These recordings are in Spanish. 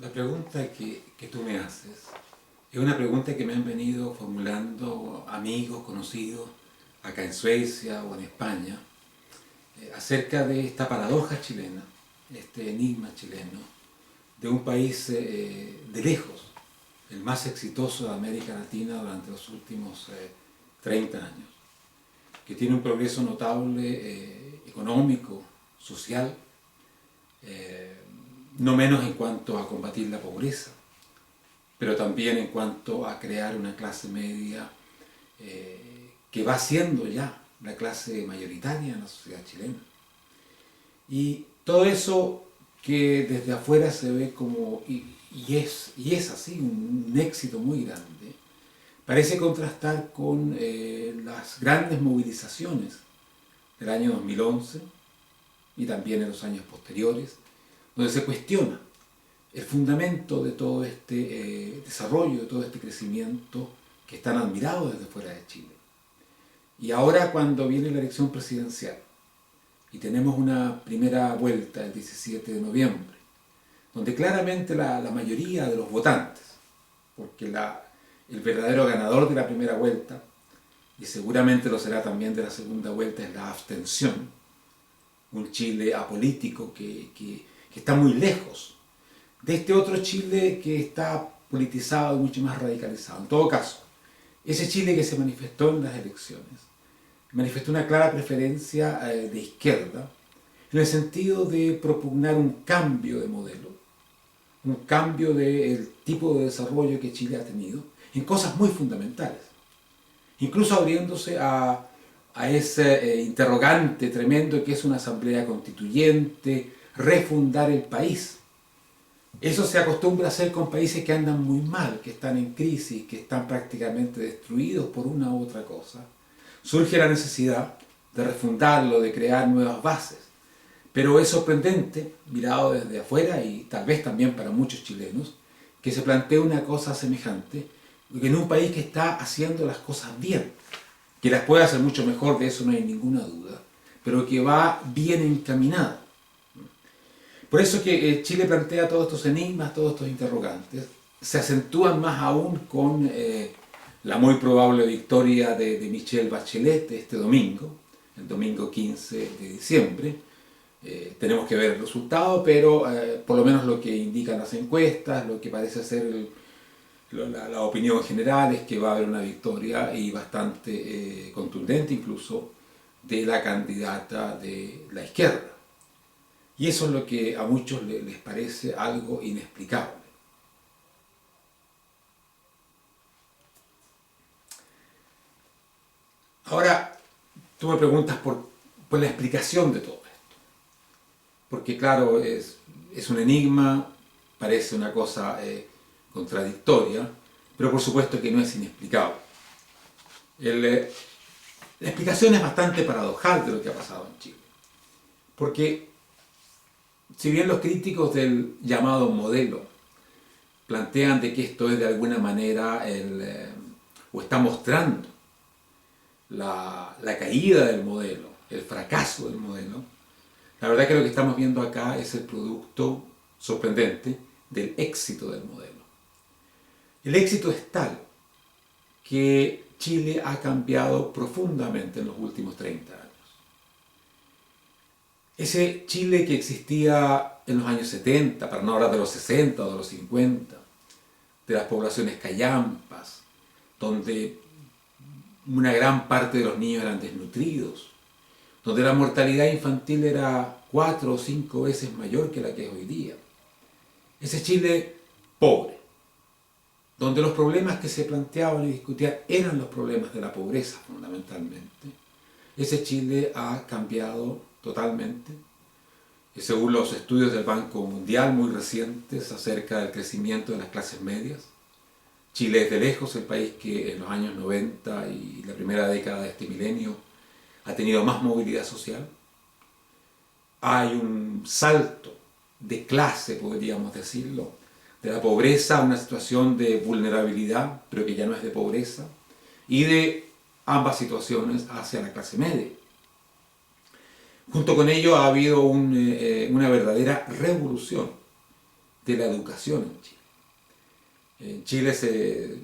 La pregunta que tú me haces es una pregunta que me han venido formulando amigos, conocidos, acá en Suecia o en España, acerca de esta paradoja chilena, este enigma chileno, de un país de lejos, el más exitoso de América Latina durante los últimos 30 años, que tiene un progreso notable económico, social, no menos en cuanto a combatir la pobreza, pero también en cuanto a crear una clase media que va siendo ya la clase mayoritaria en la sociedad chilena. Y todo eso que desde afuera se ve como, y es así, un éxito muy grande, parece contrastar con las grandes movilizaciones del año 2011 y también en los años posteriores, donde se cuestiona el fundamento de todo este desarrollo, de todo este crecimiento que están admirados desde fuera de Chile. Y ahora cuando viene la elección presidencial y tenemos una primera vuelta el 17 de noviembre, donde claramente la mayoría de los votantes, porque el verdadero ganador de la primera vuelta, y seguramente lo será también de la segunda vuelta, es la abstención, un Chile apolítico que está muy lejos de este otro Chile que está politizado y mucho más radicalizado. En todo caso, ese Chile que se manifestó en las elecciones, manifestó una clara preferencia de izquierda, en el sentido de propugnar un cambio de modelo, un cambio del tipo de desarrollo que Chile ha tenido, en cosas muy fundamentales, incluso abriéndose a ese interrogante tremendo que es una asamblea constituyente, refundar el país. Eso se acostumbra a hacer con países que andan muy mal, que están en crisis, que están prácticamente destruidos por una u otra cosa. Surge la necesidad de refundarlo, de crear nuevas bases. Pero es sorprendente, mirado desde afuera y tal vez también para muchos chilenos, que se plantee una cosa semejante en un país que está haciendo las cosas bien, que las puede hacer mucho mejor, de eso no hay ninguna duda, pero que va bien encaminado. Por eso que Chile plantea todos estos enigmas, todos estos interrogantes, se acentúan más aún con la muy probable victoria de Michelle Bachelet este domingo, el domingo 15 de diciembre. Tenemos que ver el resultado, pero por lo menos lo que indican las encuestas, lo que parece ser la opinión general es que va a haber una victoria y bastante contundente incluso de la candidata de la izquierda. Y eso es lo que a muchos les parece algo inexplicable. Ahora, tú me preguntas por la explicación de todo esto. Porque claro, es un enigma, parece una cosa contradictoria, pero por supuesto que no es inexplicable. La explicación es bastante paradojal de lo que ha pasado en Chile. Porque si bien los críticos del llamado modelo plantean de que esto es de alguna manera o está mostrando la caída del modelo, el fracaso del modelo, la verdad que lo que estamos viendo acá es el producto sorprendente del éxito del modelo. El éxito es tal que Chile ha cambiado profundamente en los últimos 30 años. Ese Chile que existía en los años 70, para no hablar de los 60 o de los 50, de las poblaciones callampas, donde una gran parte de los niños eran desnutridos, donde la mortalidad infantil era 4 o 5 veces mayor que la que es hoy día. Ese Chile pobre, donde los problemas que se planteaban y discutían eran los problemas de la pobreza fundamentalmente. Ese Chile ha cambiado totalmente, y según los estudios del Banco Mundial muy recientes acerca del crecimiento de las clases medias, Chile es de lejos el país que en los años 90 y la primera década de este milenio ha tenido más movilidad social. Hay un salto de clase, podríamos decirlo, de la pobreza a una situación de vulnerabilidad, pero que ya no es de pobreza, y de ambas situaciones hacia la clase media. Junto con ello ha habido una verdadera revolución de la educación en Chile. En Chile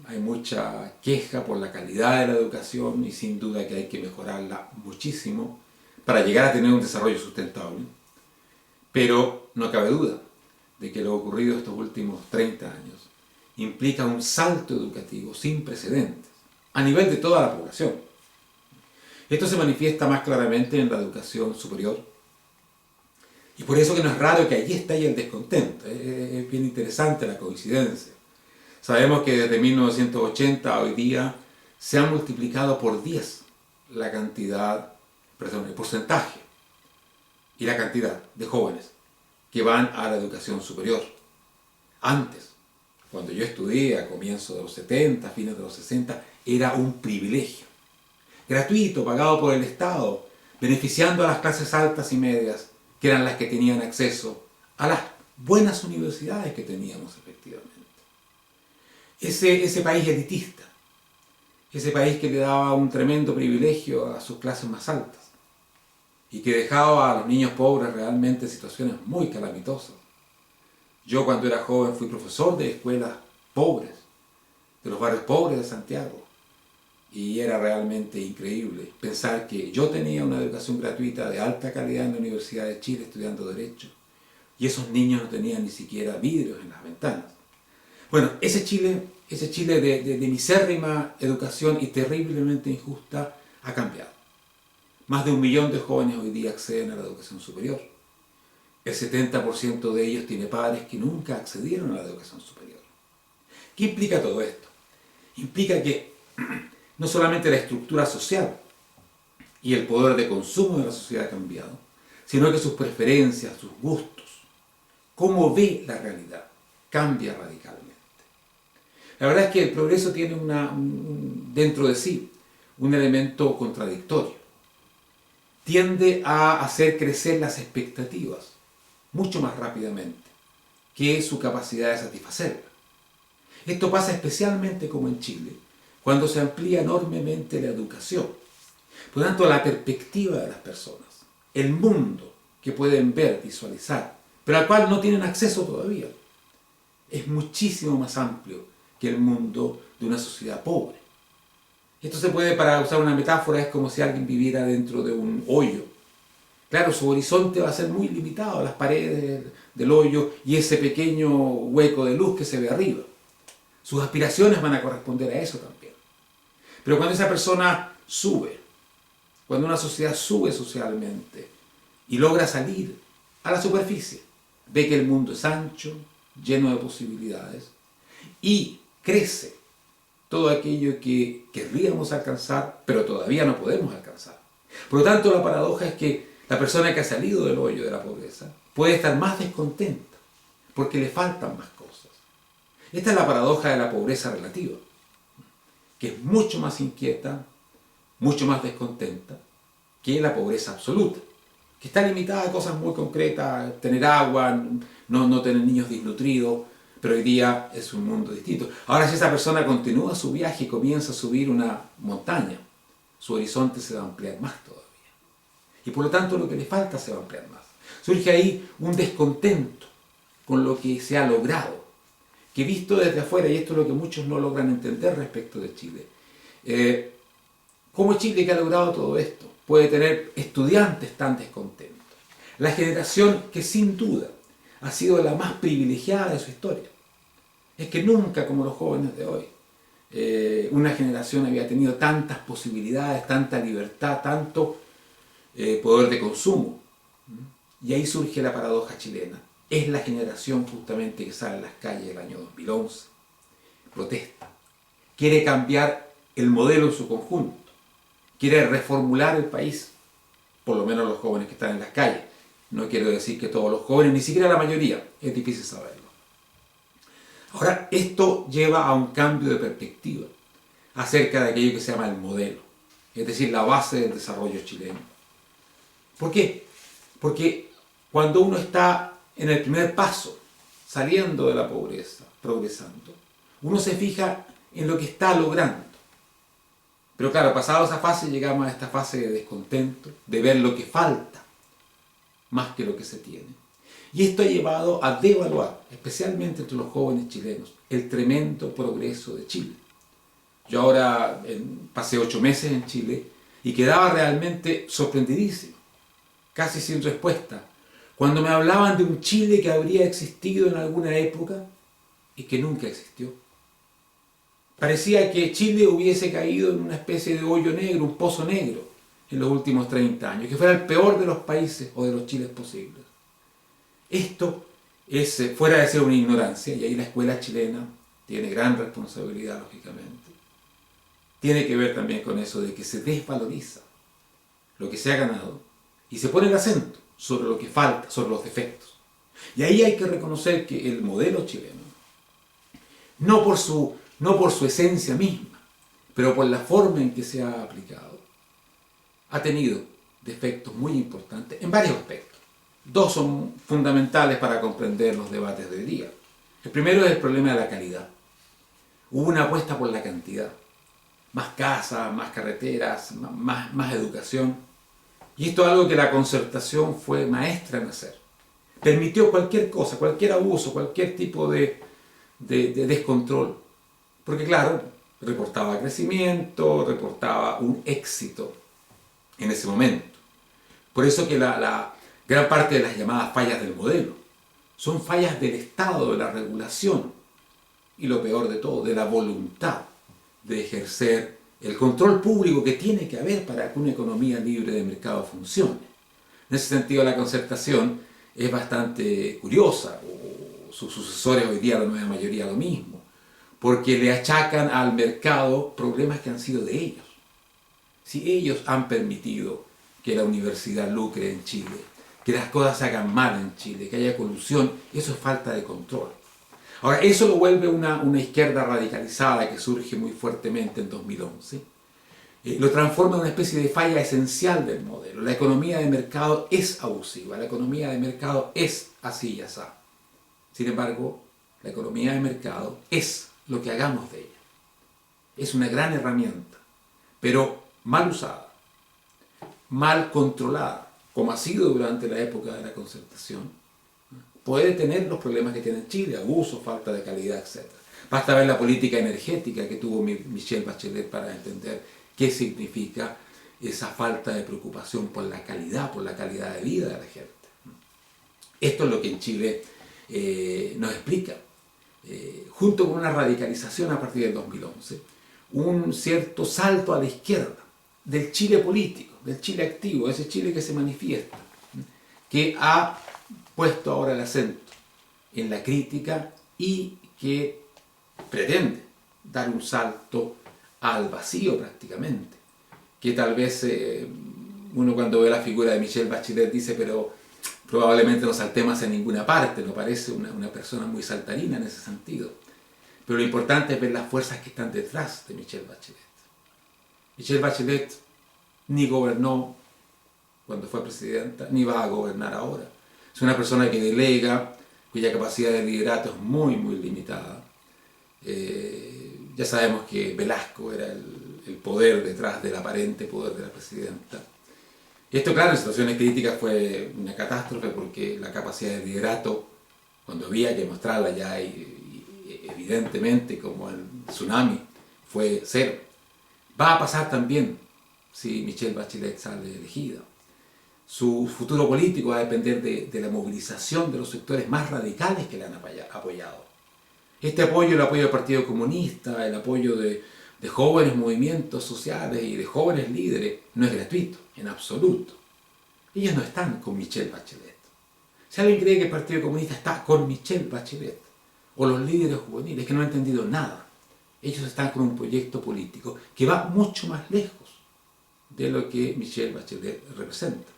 hay mucha queja por la calidad de la educación y sin duda que hay que mejorarla muchísimo para llegar a tener un desarrollo sustentable. Pero no cabe duda de que lo ocurrido estos últimos 30 años implica un salto educativo sin precedentes a nivel de toda la población. Esto se manifiesta más claramente en la educación superior y por eso que no es raro que allí esté el descontento. Es bien interesante la coincidencia. Sabemos que desde 1980 a hoy día se ha multiplicado por 10 el porcentaje y la cantidad de jóvenes que van a la educación superior. Antes, cuando yo estudié a comienzos de los 70, fines de los 60, era un privilegio. Gratuito, pagado por el Estado, beneficiando a las clases altas y medias, que eran las que tenían acceso a las buenas universidades que teníamos efectivamente. Ese país elitista, ese país que le daba un tremendo privilegio a sus clases más altas y que dejaba a los niños pobres realmente en situaciones muy calamitosas. Yo cuando era joven fui profesor de escuelas pobres, de los barrios pobres de Santiago, y era realmente increíble pensar que yo tenía una educación gratuita de alta calidad en la Universidad de Chile estudiando Derecho, y esos niños no tenían ni siquiera vidrios en las ventanas. Bueno, ese Chile de misérrima educación y terriblemente injusta ha cambiado. Más de 1 millón de jóvenes hoy día acceden a la educación superior. El 70% de ellos tiene padres que nunca accedieron a la educación superior. ¿Qué implica todo esto? Implica que no solamente la estructura social y el poder de consumo de la sociedad ha cambiado, sino que sus preferencias, sus gustos, cómo ve la realidad, cambia radicalmente. La verdad es que el progreso tiene dentro de sí un elemento contradictorio. Tiende a hacer crecer las expectativas mucho más rápidamente que su capacidad de satisfacerlas. Esto pasa especialmente como en Chile, cuando se amplía enormemente la educación. Por lo tanto, la perspectiva de las personas, el mundo que pueden ver, visualizar, pero al cual no tienen acceso todavía, es muchísimo más amplio que el mundo de una sociedad pobre. Esto se puede, para usar una metáfora, es como si alguien viviera dentro de un hoyo. Claro, su horizonte va a ser muy limitado, las paredes del hoyo y ese pequeño hueco de luz que se ve arriba. Sus aspiraciones van a corresponder a eso también. Pero cuando esa persona sube, cuando una sociedad sube socialmente y logra salir a la superficie, ve que el mundo es ancho, lleno de posibilidades y crece todo aquello que querríamos alcanzar, pero todavía no podemos alcanzar. Por lo tanto, la paradoja es que la persona que ha salido del hoyo de la pobreza puede estar más descontenta, porque le faltan más cosas. Esta es la paradoja de la pobreza relativa, que es mucho más inquieta, mucho más descontenta que la pobreza absoluta, que está limitada a cosas muy concretas, tener agua, no tener niños desnutridos, pero hoy día es un mundo distinto. Ahora, si esa persona continúa su viaje y comienza a subir una montaña, su horizonte se va a ampliar más todavía. Y por lo tanto lo que le falta se va a ampliar más. Surge ahí un descontento con lo que se ha logrado, que visto desde afuera, y esto es lo que muchos no logran entender respecto de Chile, ¿cómo Chile, que ha logrado todo esto, puede tener estudiantes tan descontentos? La generación que sin duda ha sido la más privilegiada de su historia. Es que nunca, como los jóvenes de hoy, una generación había tenido tantas posibilidades, tanta libertad, tanto poder de consumo. Y ahí surge la paradoja chilena. Es la generación justamente que sale a las calles del año 2011, protesta, quiere cambiar el modelo en su conjunto, quiere reformular el país, por lo menos los jóvenes que están en las calles. No quiero decir que todos los jóvenes, ni siquiera la mayoría, es difícil saberlo. Ahora, esto lleva a un cambio de perspectiva acerca de aquello que se llama el modelo, es decir, la base del desarrollo chileno. ¿Por qué? Porque cuando uno está en el primer paso, saliendo de la pobreza, progresando, uno se fija en lo que está logrando. Pero claro, pasado esa fase, llegamos a esta fase de descontento, de ver lo que falta, más que lo que se tiene. Y esto ha llevado a devaluar, especialmente entre los jóvenes chilenos, el tremendo progreso de Chile. Yo ahora pasé 8 meses en Chile y quedaba realmente sorprendidísimo, casi sin respuesta, cuando me hablaban de un Chile que habría existido en alguna época y que nunca existió. Parecía que Chile hubiese caído en una especie de hoyo negro, un pozo negro, en los últimos 30 años, que fuera el peor de los países o de los Chiles posibles. Esto es, fuera de ser una ignorancia, y ahí la escuela chilena tiene gran responsabilidad, lógicamente, tiene que ver también con eso de que se desvaloriza lo que se ha ganado y se pone el acento sobre lo que falta, sobre los defectos. Y ahí hay que reconocer que el modelo chileno, no por su esencia misma, pero por la forma en que se ha aplicado, ha tenido defectos muy importantes en varios aspectos. 2 son fundamentales para comprender los debates de hoy día. El primero es el problema de la calidad. Hubo una apuesta por la cantidad. Más casas, más carreteras, más educación. Y esto es algo que la concertación fue maestra en hacer. Permitió cualquier cosa, cualquier abuso, cualquier tipo de descontrol. Porque claro, reportaba crecimiento, reportaba un éxito en ese momento. Por eso que la gran parte de las llamadas fallas del modelo son fallas del Estado, de la regulación y lo peor de todo, de la voluntad de ejercer el control público que tiene que haber para que una economía libre de mercado funcione. En ese sentido, la concertación es bastante curiosa. Sus sucesores hoy día, la nueva mayoría, lo mismo, porque le achacan al mercado problemas que han sido de ellos. Si ellos han permitido que la universidad lucre en Chile, que las cosas se hagan mal en Chile, que haya colusión, eso es falta de control. Ahora, eso lo vuelve una izquierda radicalizada que surge muy fuertemente en 2011. Lo transforma en una especie de falla esencial del modelo. La economía de mercado es abusiva, la economía de mercado es así y así. Sin embargo, la economía de mercado es lo que hagamos de ella. Es una gran herramienta, pero mal usada, mal controlada, como ha sido durante la época de la concertación, puede tener los problemas que tiene Chile, abuso, falta de calidad, etc. Basta ver la política energética que tuvo Michelle Bachelet para entender qué significa esa falta de preocupación por la calidad de vida de la gente. Esto es lo que en Chile nos explica, junto con una radicalización a partir del 2011, un cierto salto a la izquierda del Chile político, del Chile activo, ese Chile que se manifiesta, que ha puesto ahora el acento en la crítica y que pretende dar un salto al vacío prácticamente, que tal vez uno cuando ve la figura de Michelle Bachelet dice, pero probablemente no saltemos en ninguna parte, no parece una persona muy saltarina en ese sentido. Pero lo importante es ver las fuerzas que están detrás de Michelle Bachelet. Michelle Bachelet ni gobernó cuando fue presidenta, ni va a gobernar ahora. Es una persona que delega, cuya capacidad de liderato es muy, muy limitada. Ya sabemos que Velasco era el poder detrás del aparente poder de la presidenta. Esto, claro, en situaciones críticas fue una catástrofe porque la capacidad de liderato, cuando había que mostrarla ya evidentemente como el tsunami, fue cero. Va a pasar también si Michelle Bachelet sale elegida. Su futuro político va a depender de la movilización de los sectores más radicales que le han apoyado. Este apoyo, el apoyo del Partido Comunista, el apoyo de jóvenes movimientos sociales y de jóvenes líderes, no es gratuito, en absoluto. Ellos no están con Michelle Bachelet. Si alguien cree que el Partido Comunista está con Michelle Bachelet, o los líderes juveniles que no han entendido nada, ellos están con un proyecto político que va mucho más lejos de lo que Michelle Bachelet representa.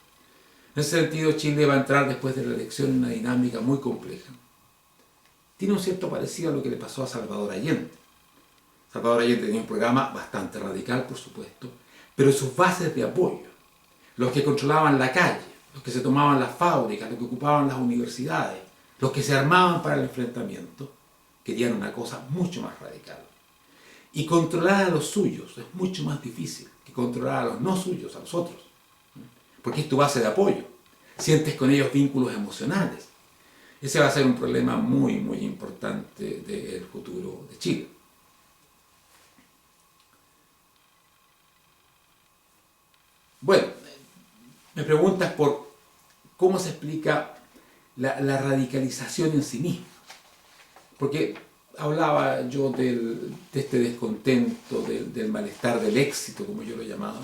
En ese sentido, Chile va a entrar después de la elección en una dinámica muy compleja. Tiene un cierto parecido a lo que le pasó a Salvador Allende. Salvador Allende tenía un programa bastante radical, por supuesto, pero sus bases de apoyo, los que controlaban la calle, los que se tomaban las fábricas, los que ocupaban las universidades, los que se armaban para el enfrentamiento, querían una cosa mucho más radical. Y controlar a los suyos es mucho más difícil que controlar a los no suyos, a los otros. Porque es tu base de apoyo. Sientes con ellos vínculos emocionales. Ese va a ser un problema muy, muy importante del futuro de Chile. Bueno, me preguntas por cómo se explica la radicalización en sí misma. Porque hablaba yo de este descontento, del malestar, del éxito, como yo lo he llamado.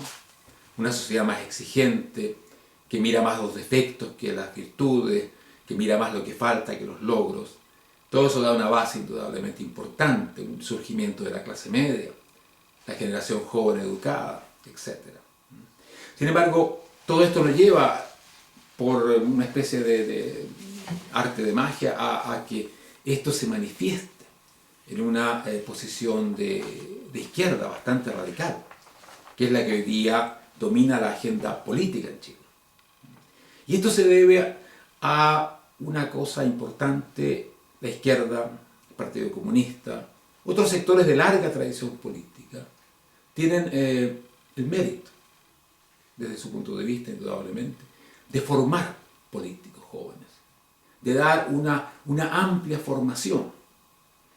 Una sociedad más exigente, que mira más los defectos que las virtudes, que mira más lo que falta que los logros. Todo eso da una base indudablemente importante, un surgimiento de la clase media, la generación joven educada, etc. Sin embargo, todo esto lo lleva por una especie de arte de magia a que esto se manifieste en una posición de izquierda bastante radical, que es la que hoy día domina la agenda política en Chile. Y esto se debe a una cosa importante: la izquierda, el Partido Comunista, otros sectores de larga tradición política, tienen el mérito, desde su punto de vista indudablemente, de formar políticos jóvenes, de dar una amplia formación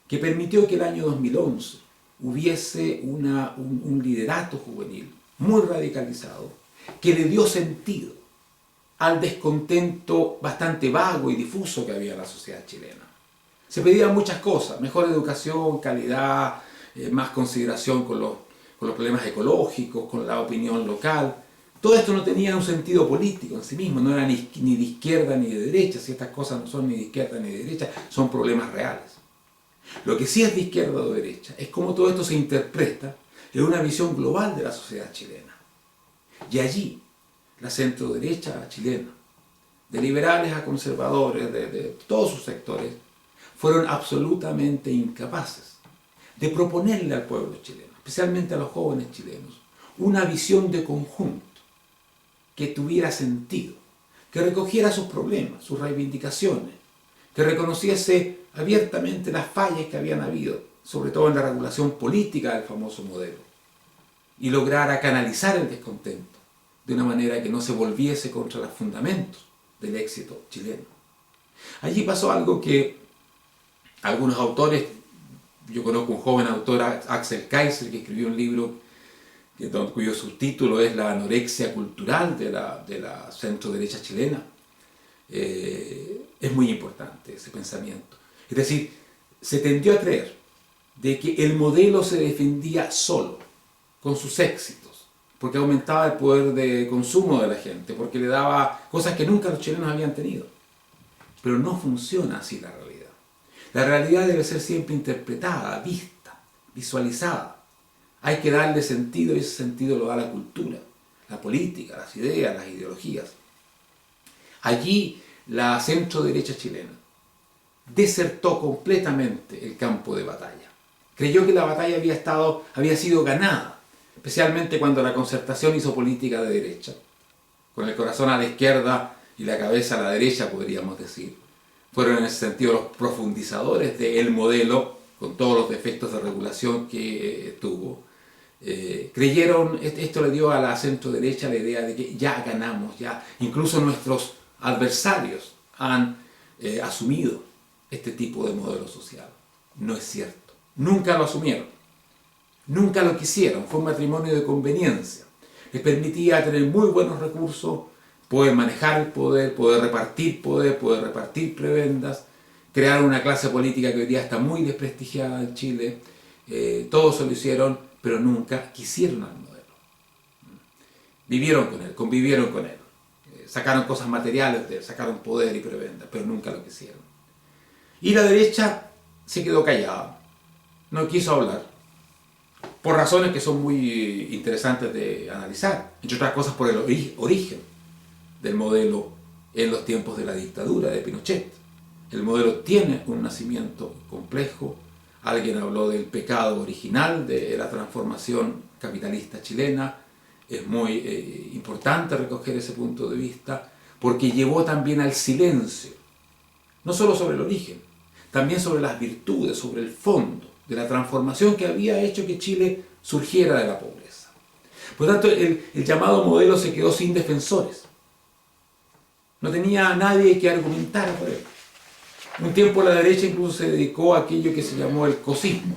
que permitió que el año 2011 hubiese un liderato juvenil muy radicalizado, que le dio sentido al descontento bastante vago y difuso que había en la sociedad chilena. Se pedían muchas cosas: mejor educación, calidad, más consideración con los problemas ecológicos, con la opinión local. Todo esto no tenía un sentido político en sí mismo, no era ni de izquierda ni de derecha. Si estas cosas no son ni de izquierda ni de derecha, son problemas reales. Lo que sí es de izquierda o de derecha es cómo todo esto se interpreta en una visión global de la sociedad chilena. Y allí, la centro-derecha chilena, de liberales a conservadores, de todos sus sectores, fueron absolutamente incapaces de proponerle al pueblo chileno, especialmente a los jóvenes chilenos, una visión de conjunto que tuviera sentido, que recogiera sus problemas, sus reivindicaciones, que reconociese abiertamente las fallas que habían habido, sobre todo en la regulación política del famoso modelo, y lograra canalizar el descontento de una manera que no se volviese contra los fundamentos del éxito chileno. Allí pasó algo que algunos autores, yo conozco un joven autor, Axel Kaiser, que escribió un libro cuyo subtítulo es La anorexia cultural de la centro-derecha chilena. Es muy importante ese pensamiento. Es decir, se tendió a creer de que el modelo se defendía solo, con sus éxitos, porque aumentaba el poder de consumo de la gente, porque le daba cosas que nunca los chilenos habían tenido. Pero no funciona así la realidad. La realidad debe ser siempre interpretada, vista, visualizada. Hay que darle sentido, y ese sentido lo da la cultura, la política, las ideas, las ideologías. Allí la centro-derecha chilena desertó completamente el campo de batalla. Creyó que la batalla había sido ganada, especialmente cuando la Concertación hizo política de derecha, con el corazón a la izquierda y la cabeza a la derecha, podríamos decir. Fueron en ese sentido los profundizadores del modelo, con todos los defectos de regulación que tuvo. Creyeron, esto le dio a la centro-derecha la idea de que ya ganamos, ya incluso nuestros adversarios han asumido este tipo de modelo social. No es cierto. Nunca lo asumieron. Nunca lo quisieron. Fue un matrimonio de conveniencia. Les permitía tener muy buenos recursos, poder manejar el poder, poder repartir prebendas, crear una clase política que hoy día está muy desprestigiada en Chile. Todos se lo hicieron, pero nunca quisieron al modelo. Vivieron con él, convivieron con él. Sacaron cosas materiales de él, sacaron poder y prebendas, pero nunca lo quisieron. Y la derecha se quedó callada, no quiso hablar, por razones que son muy interesantes de analizar, entre otras cosas por el origen del modelo en los tiempos de la dictadura de Pinochet. El modelo tiene un nacimiento complejo. Alguien habló del pecado original de la transformación capitalista chilena. Es muy importante recoger ese punto de vista, porque llevó también al silencio, no solo sobre el origen, también sobre las virtudes, sobre el fondo de la transformación que había hecho que Chile surgiera de la pobreza. Por lo tanto, el llamado modelo se quedó sin defensores. No tenía nadie que argumentara por él. Un tiempo la derecha incluso se dedicó a aquello que se llamó el cosismo.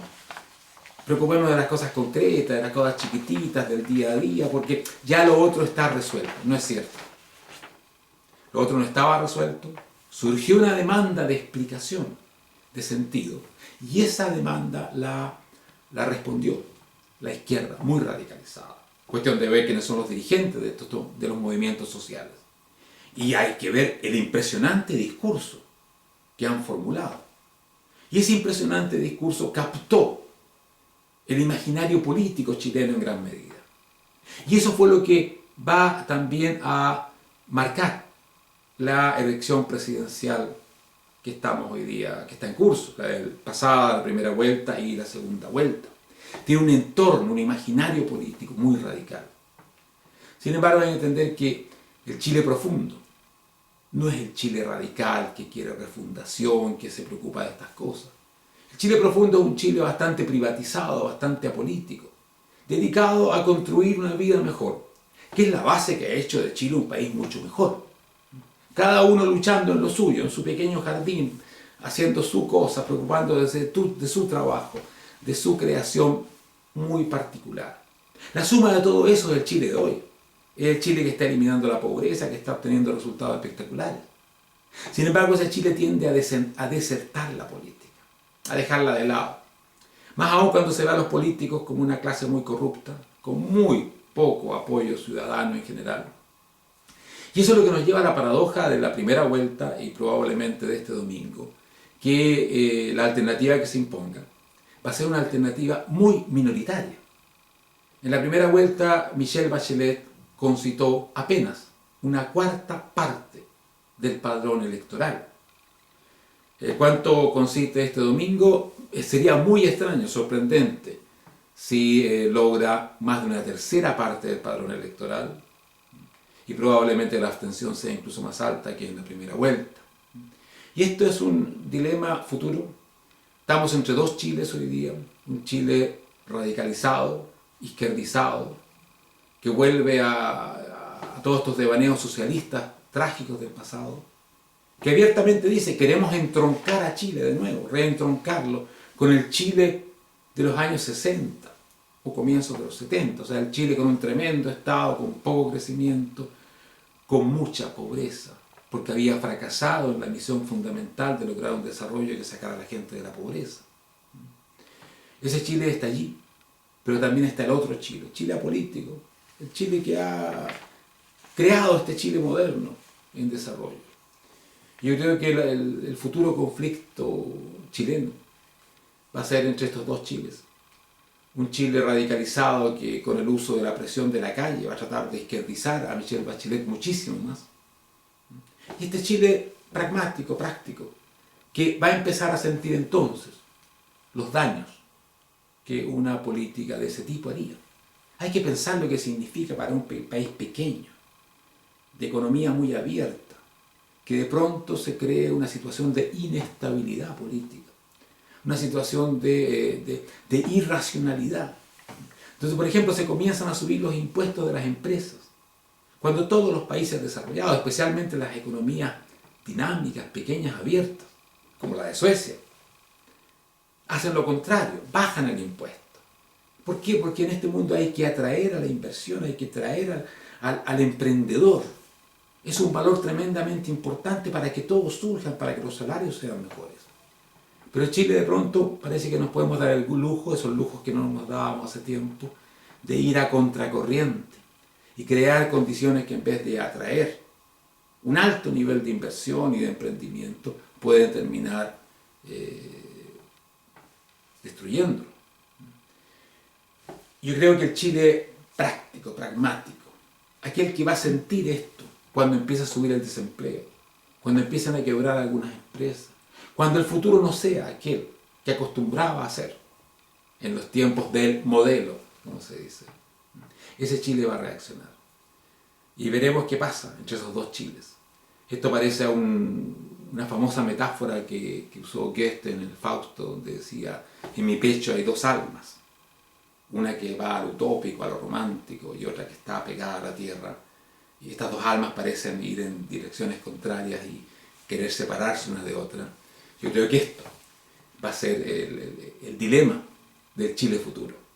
Preocupémonos de las cosas concretas, de las cosas chiquititas, del día a día, porque ya lo otro está resuelto. No es cierto. Lo otro no estaba resuelto. Surgió una demanda de explicación, de sentido, y esa demanda la respondió la izquierda, muy radicalizada. Cuestión de ver quiénes son los dirigentes de los movimientos sociales. Y hay que ver el impresionante discurso que han formulado. Y ese impresionante discurso captó el imaginario político chileno en gran medida. Y eso fue lo que va también a marcar la elección presidencial que estamos hoy día, que está en curso, la pasada, la primera vuelta y la segunda vuelta. Tiene un entorno, un imaginario político muy radical. Sin embargo, hay que entender que el Chile profundo no es el Chile radical que quiere refundación, que se preocupa de estas cosas. El Chile profundo es un Chile bastante privatizado, bastante apolítico, dedicado a construir una vida mejor, que es la base que ha hecho de Chile un país mucho mejor. Cada uno luchando en lo suyo, en su pequeño jardín, haciendo su cosa, preocupándose de su trabajo, de su creación muy particular. La suma de todo eso es el Chile de hoy. Es el Chile que está eliminando la pobreza, que está obteniendo resultados espectaculares. Sin embargo, ese Chile tiende a desertar la política, a dejarla de lado. Más aún cuando se ve a los políticos como una clase muy corrupta, con muy poco apoyo ciudadano en general. Y eso es lo que nos lleva a la paradoja de la primera vuelta y probablemente de este domingo, que la alternativa que se imponga va a ser una alternativa muy minoritaria. En la primera vuelta, Michelle Bachelet concitó apenas una cuarta parte del padrón electoral. ¿Cuánto concite este domingo? Sería muy extraño, sorprendente, si logra más de una tercera parte del padrón electoral, y probablemente la abstención sea incluso más alta que en la primera vuelta. Y esto es un dilema futuro. Estamos entre dos Chiles hoy día, un Chile radicalizado, izquierdizado, que vuelve a todos estos devaneos socialistas trágicos del pasado, que abiertamente dice: queremos entroncar a Chile de nuevo, reentroncarlo con el Chile de los años 60 o comienzos de los 70, o sea, el Chile con un tremendo Estado, con poco crecimiento, con mucha pobreza, porque había fracasado en la misión fundamental de lograr un desarrollo que sacara a la gente de la pobreza. Ese Chile está allí, pero también está el otro Chile, Chile apolítico, el Chile que ha creado este Chile moderno en desarrollo. Yo creo que el futuro conflicto chileno va a ser entre estos dos Chiles. Un Chile radicalizado que con el uso de la presión de la calle va a tratar de izquierdizar a Michelle Bachelet muchísimo más. Y este Chile pragmático, práctico, que va a empezar a sentir entonces los daños que una política de ese tipo haría. Hay que pensar lo que significa para un país pequeño, de economía muy abierta, que de pronto se cree una situación de inestabilidad política, una situación de irracionalidad. Entonces, por ejemplo, se comienzan a subir los impuestos de las empresas, cuando todos los países desarrollados, especialmente las economías dinámicas, pequeñas, abiertas, como la de Suecia, hacen lo contrario, bajan el impuesto. ¿Por qué? Porque en este mundo hay que atraer a la inversión, hay que atraer al emprendedor. Es un valor tremendamente importante para que todos surjan, para que los salarios sean mejores. Pero en Chile de pronto parece que nos podemos dar el lujo, esos lujos que no nos dábamos hace tiempo, de ir a contracorriente y crear condiciones que en vez de atraer un alto nivel de inversión y de emprendimiento, pueden terminar destruyéndolo. Yo creo que el Chile práctico, pragmático, aquel que va a sentir esto cuando empieza a subir el desempleo, cuando empiezan a quebrar algunas empresas, cuando el futuro no sea aquel que acostumbraba a ser en los tiempos del modelo, como se dice, ese Chile va a reaccionar. Y veremos qué pasa entre esos dos Chiles. Esto parece a una famosa metáfora que usó Goethe en el Fausto, donde decía: en mi pecho hay dos almas, una que va al utópico, a lo romántico, y otra que está pegada a la tierra. Y estas dos almas parecen ir en direcciones contrarias y querer separarse una de otra. Yo creo que esto va a ser el dilema del Chile futuro.